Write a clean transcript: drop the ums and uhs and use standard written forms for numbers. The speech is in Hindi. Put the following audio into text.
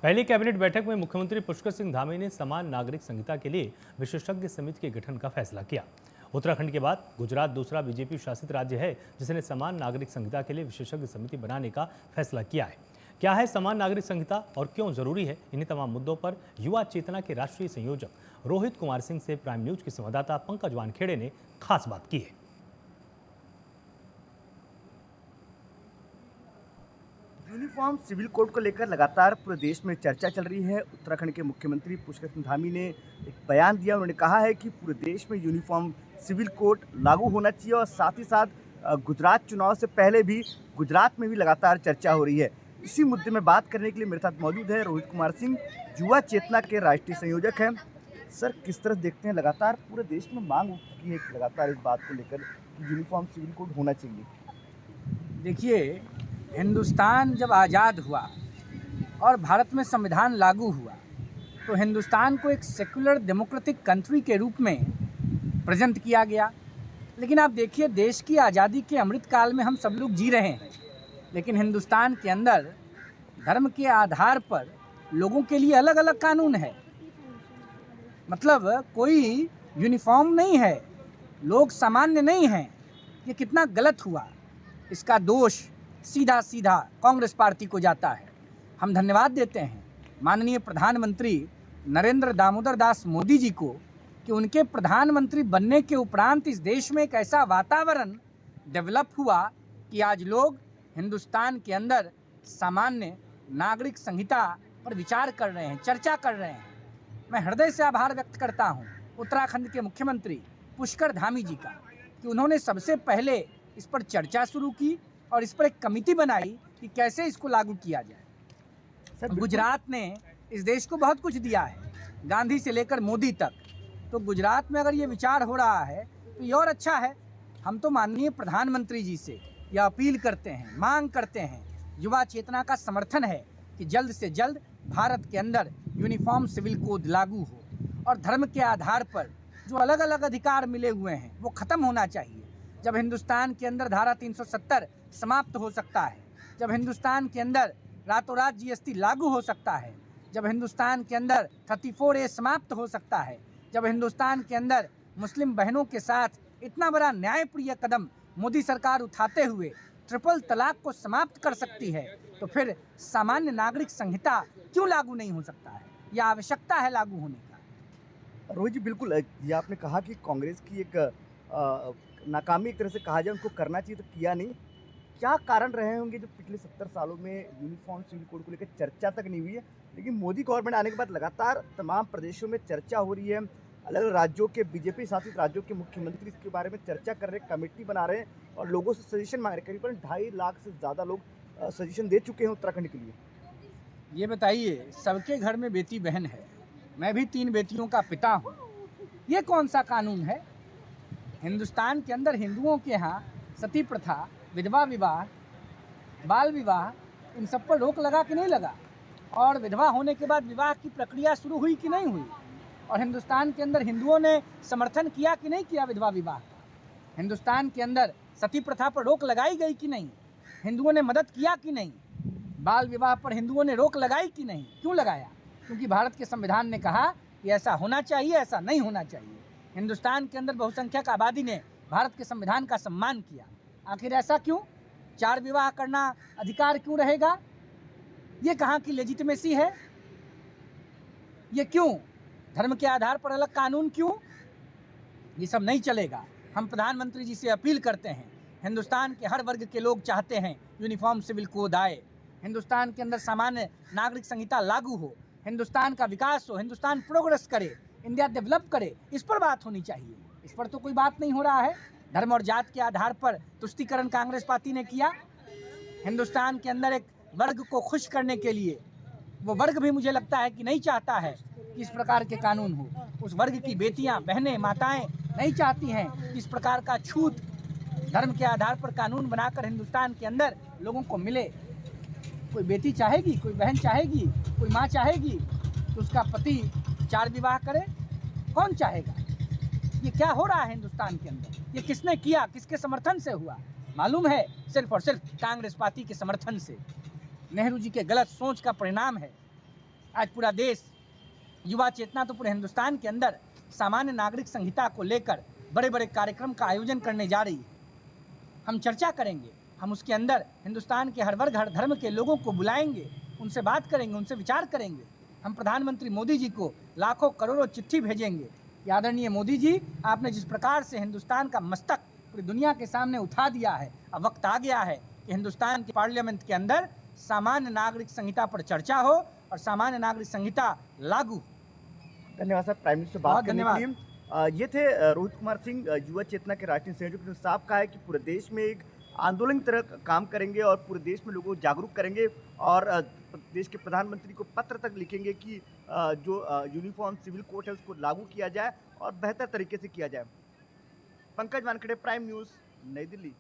पहली कैबिनेट बैठक में मुख्यमंत्री पुष्कर सिंह धामी ने समान नागरिक संहिता के लिए विशेषज्ञ समिति के गठन का फैसला किया। उत्तराखंड के बाद गुजरात दूसरा बीजेपी शासित राज्य है जिसने समान नागरिक संहिता के लिए विशेषज्ञ समिति बनाने का फैसला किया है। क्या है समान नागरिक संहिता और क्यों जरूरी है, इन्हीं तमाम मुद्दों पर युवा चेतना के राष्ट्रीय संयोजक रोहित कुमार सिंह से प्राइम न्यूज के संवाददाता पंकज वानखेड़े ने खास बात की है। यूनिफॉर्म सिविल कोड को लेकर लगातार पूरे देश में चर्चा चल रही है। उत्तराखंड के मुख्यमंत्री पुष्कर सिंह धामी ने एक बयान दिया। उन्होंने कहा है कि पूरे देश में यूनिफॉर्म सिविल कोड लागू होना चाहिए और साथ ही साथ गुजरात चुनाव से पहले भी गुजरात में भी लगातार चर्चा हो रही है। इसी मुद्दे में बात करने के लिए मेरे साथ मौजूद है रोहित कुमार सिंह, युवा चेतना के राष्ट्रीय संयोजक हैं। सर, किस तरह देखते हैं, लगातार पूरे देश में मांग उठ चुकी है लगातार इस बात को लेकर कि यूनिफॉर्म सिविल कोड होना चाहिए। देखिए, हिंदुस्तान जब आज़ाद हुआ और भारत में संविधान लागू हुआ तो हिंदुस्तान को एक सेकुलर डेमोक्रेटिक कंट्री के रूप में प्रेजेंट किया गया। लेकिन आप देखिए, देश की आज़ादी के अमृत काल में हम सब लोग जी रहे हैं, लेकिन हिंदुस्तान के अंदर धर्म के आधार पर लोगों के लिए अलग अलग कानून है। मतलब कोई यूनिफॉर्म नहीं है, लोग सामान्य नहीं हैं। ये कितना गलत हुआ। इसका दोष सीधा सीधा कांग्रेस पार्टी को जाता है। हम धन्यवाद देते हैं माननीय प्रधानमंत्री नरेंद्र दामोदर दास मोदी जी को कि उनके प्रधानमंत्री बनने के उपरांत इस देश में एक ऐसा वातावरण डेवलप हुआ कि आज लोग हिंदुस्तान के अंदर सामान्य नागरिक संहिता पर विचार कर रहे हैं, चर्चा कर रहे हैं। मैं हृदय से आभार व्यक्त करता हूं उत्तराखंड के मुख्यमंत्री पुष्कर धामी जी का कि उन्होंने सबसे पहले इस पर चर्चा शुरू की और इस पर एक कमेटी बनाई कि कैसे इसको लागू किया जाए। गुजरात ने इस देश को बहुत कुछ दिया है, गांधी से लेकर मोदी तक। तो गुजरात में अगर ये विचार हो रहा है तो ये और अच्छा है। हम तो माननीय प्रधानमंत्री जी से यह अपील करते हैं, मांग करते हैं, युवा चेतना का समर्थन है कि जल्द से जल्द भारत के अंदर यूनिफॉर्म सिविल कोड लागू हो और धर्म के आधार पर जो अलग अलग अधिकार मिले हुए हैं वो ख़त्म होना चाहिए। जब हिंदुस्तान के अंदर धारा 370 समाप्त हो सकता है, जब हिंदुस्तान के अंदर रातों रात जीएसटी लागू हो सकता है, जब हिंदुस्तान के अंदर 34A समाप्त हो सकता है, जब हिंदुस्तान के अंदर मुस्लिम बहनों के साथ इतना बड़ा न्यायप्रिय कदम मोदी सरकार उठाते हुए ट्रिपल तलाक को समाप्त कर सकती है, तो फिर सामान्य नागरिक संहिता क्यों लागू नहीं हो सकता है? यह आवश्यकता है लागू होने का। रोहित जी, बिल्कुल, ये आपने कहा कि कांग्रेस की एक नाकामी एक तरह से कहा जाए, उनको करना चाहिए तो किया नहीं। क्या कारण रहे होंगे जो पिछले 70 सालों में यूनिफॉर्म सिविल कोड को लेकर चर्चा तक नहीं हुई है, लेकिन मोदी गवर्नमेंट आने के बाद लगातार तमाम प्रदेशों में चर्चा हो रही है। अलग अलग राज्यों के बीजेपी शासित राज्यों के मुख्यमंत्री इसके बारे में चर्चा कर रहे हैं, कमेटी बना रहे हैं और लोगों से सजेशन मांग रहे हैं। करीबन 2.5 लाख से ज़्यादा लोग सजेशन दे चुके हैं उत्तराखंड के लिए। ये बताइए, सबके घर में बेटी बहन है, मैं भी 3 बेटियों का पिता हूँ। ये कौन सा कानून है? हिंदुस्तान के अंदर हिंदुओं के यहाँ सती प्रथा, विधवा विवाह, बाल विवाह, इन सब पर रोक लगा कि नहीं लगा? और विधवा होने के बाद विवाह की प्रक्रिया शुरू हुई कि नहीं हुई? और हिंदुस्तान के अंदर हिंदुओं ने समर्थन किया कि नहीं किया विधवा विवाह का? हिंदुस्तान के अंदर सती प्रथा पर रोक लगाई गई कि नहीं? हिंदुओं ने मदद किया कि नहीं? बाल विवाह पर हिंदुओं ने रोक लगाई कि नहीं? क्यों लगाया? क्योंकि भारत के संविधान ने कहा कि ऐसा होना चाहिए, ऐसा नहीं होना चाहिए। हिंदुस्तान के अंदर बहुसंख्यक आबादी ने भारत के संविधान का सम्मान किया। आखिर ऐसा क्यों? 4 विवाह करना अधिकार क्यों रहेगा? ये कहाँ की लेजिटिमेसी है? ये क्यों? धर्म के आधार पर अलग कानून क्यों? ये सब नहीं चलेगा। हम प्रधानमंत्री जी से अपील करते हैं, हिंदुस्तान के हर वर्ग के लोग चाहते हैं यूनिफॉर्म सिविल कोड आए, हिंदुस्तान के अंदर सामान्य नागरिक संहिता लागू हो, हिंदुस्तान का विकास हो, हिंदुस्तान प्रोग्रेस करे, इंडिया डेवलप करे। इस पर बात होनी चाहिए। इस पर तो कोई बात नहीं हो रहा है। धर्म और जात के आधार पर तुष्टीकरण कांग्रेस पार्टी ने किया। हिंदुस्तान के अंदर एक वर्ग को खुश करने के लिए, वो वर्ग भी मुझे लगता है कि नहीं चाहता है कि इस प्रकार के कानून हो। उस वर्ग की बेटियां, बहनें, माताएं नहीं चाहती हैं कि इस प्रकार का छूत धर्म के आधार पर कानून बनाकर हिंदुस्तान के अंदर लोगों को मिले। कोई बेटी चाहेगी, कोई बहन चाहेगी, कोई माँ चाहेगी तो उसका पति 4 विवाह करे? कौन चाहेगा? ये क्या हो रहा है हिंदुस्तान के अंदर? ये किसने किया, किसके समर्थन से हुआ? मालूम है, सिर्फ और सिर्फ कांग्रेस पार्टी के समर्थन से। नेहरू जी के गलत सोच का परिणाम है। आज पूरा देश, युवा चेतना तो पूरे हिंदुस्तान के अंदर सामान्य नागरिक संहिता को लेकर बड़े बड़े कार्यक्रम का आयोजन करने जा रही है। हम चर्चा करेंगे, हम उसके अंदर हिंदुस्तान के हर वर्ग हर धर्म के लोगों को बुलाएंगे, उनसे बात करेंगे, उनसे विचार करेंगे। हम प्रधानमंत्री मोदी जी को लाखों करोड़ों चिट्ठी भेजेंगे कि आदरणीय मोदी जी, आपने जिस प्रकार से हिंदुस्तान का मस्तक पूरी दुनिया के सामने उठा दिया है, अब वक्त आ गया है कि हिंदुस्तान के पार्लियामेंट के अंदर सामान्य नागरिक संहिता पर चर्चा हो और सामान्य नागरिक संहिता लागू। धन्यवाद सर, प्राइम मिनिस्टर बहुत बात करने के धन्यवाद। लिए। ये थे रोहित कुमार सिंह, युवा चेतना के राष्ट्रीय संयोजक, ने साफ कहा है कि पूरे देश में एक आंदोलन की तरह काम करेंगे और पूरे देश में लोगों को जागरूक करेंगे और देश के प्रधानमंत्री को पत्र तक लिखेंगे कि जो यूनिफॉर्म सिविल कोड है उसको लागू किया जाए और बेहतर तरीके से किया जाए। पंकज वानखेड़े, प्राइम न्यूज़, नई दिल्ली।